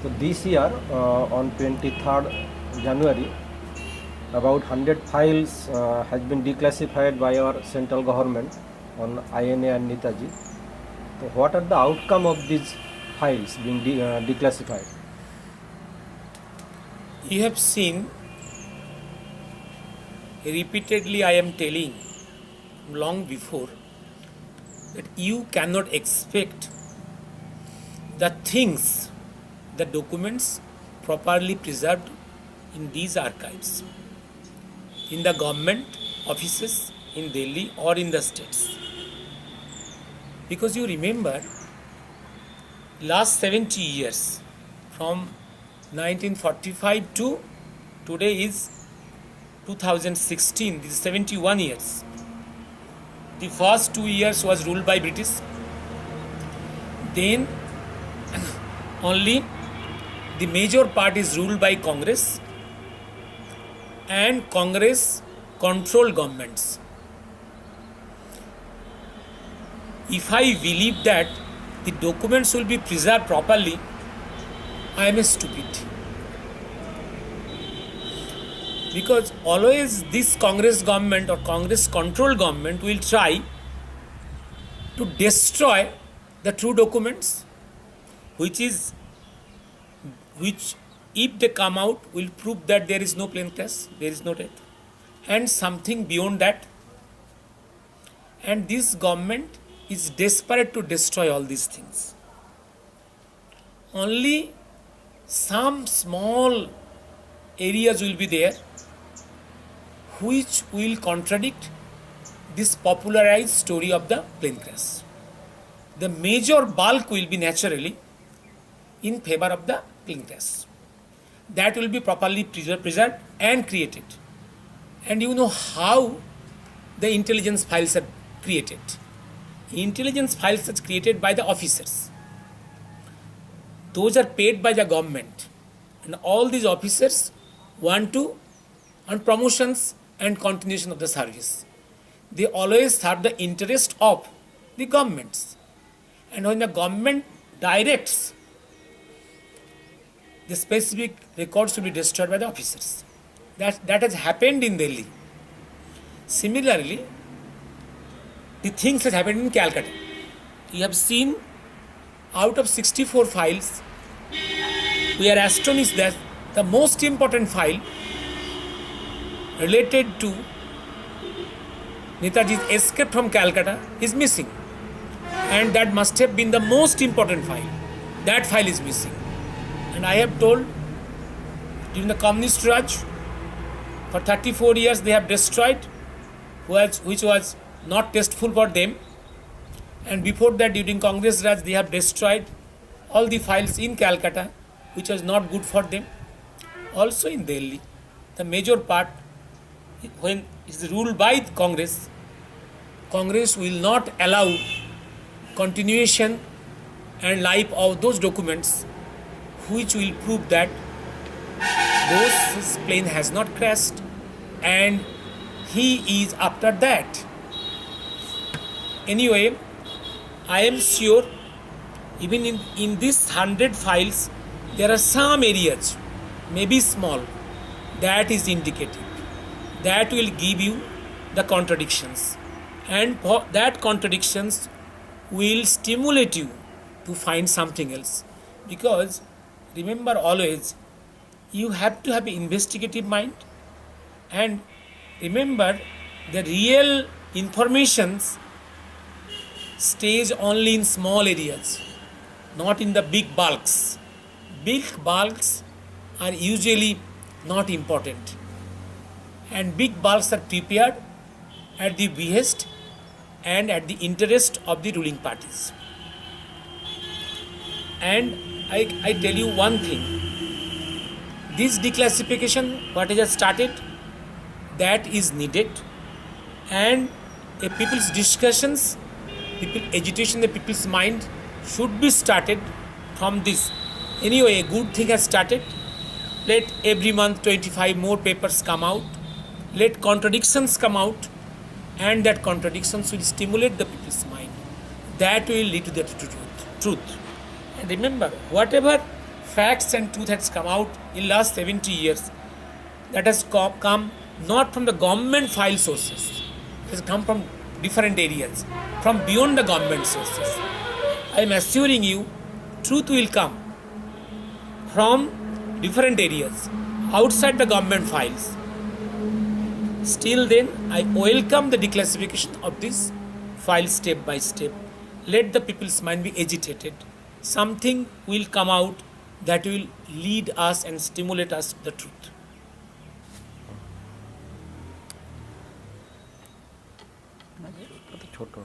So this year, on 23rd January, about 100 files has been declassified by our central government on INA and Netaji. So what are the outcome of these files being declassified? You have seen repeatedly, I am telling long before that you cannot expect the things, the documents properly preserved in these archives, in the government offices in Delhi or in the states. Because you remember, last 70 years, from 1945 to today is 2016, this is 71 years. The first 2 years was ruled by British. Then only the major part is ruled by Congress, and Congress controlled governments. If I believe that the documents will be preserved properly, I am stupid. Because always this Congress government or Congress controlled government will try to destroy the true documents, which if they come out will prove that there is no plane crash, there is no death, and something beyond that. And this government is desperate to destroy all these things. Only some small areas will be there which will contradict this popularized story of the plane crash. The major bulk will be naturally in favor of the plane crash. That will be properly preserved and created. And you know how the intelligence files are created. Intelligence files are created by the officers. Those are paid by the government. And all these officers want to earn promotions and continuation of the service. They always serve the interest of the governments. And when the government directs, the specific records to be destroyed by the officers. That has happened in Delhi. Similarly, the things that happened in Calcutta. You have seen out of 64 files, we are astonished that the most important file related to Netaji's escape from Calcutta is missing. And that must have been the most important file. That file is missing. And I have told, during the Communist Raj, for 34 years they have destroyed, which was not tasteful for them. And before that, during Congress Raj, they have destroyed all the files in Calcutta, which was not good for them. Also in Delhi, the major part, when it is ruled by Congress, Congress will not allow continuation and life of those documents which will prove that his plane has not crashed and he is after that. Anyway, I am sure even in these 100 files, there are some areas, maybe small, that is indicated. That will give you the contradictions. And that contradictions will stimulate you to find something else. Because remember always, you have to have an investigative mind, and remember the real informations stays only in small areas, not in the big bulks. Big bulks are usually not important, and big bulks are prepared at the behest and at the interest of the ruling parties. And I tell you one thing, this declassification, what has started, that is needed, and a people's discussions, people agitation, the people's mind should be started from this. Anyway, a good thing has started. Let every month 25 more papers come out. Let contradictions come out, and that contradictions will stimulate the people's mind. That will lead to the truth. And remember, whatever facts and truth has come out in last 70 years, that has come not from the government file sources. It has come from different areas, from beyond the government sources. I am assuring you, truth will come from different areas, outside the government files. Still then, I welcome the declassification of this file step by step. Let the people's mind be agitated. Something will come out that will lead us and stimulate us to the truth. ছোট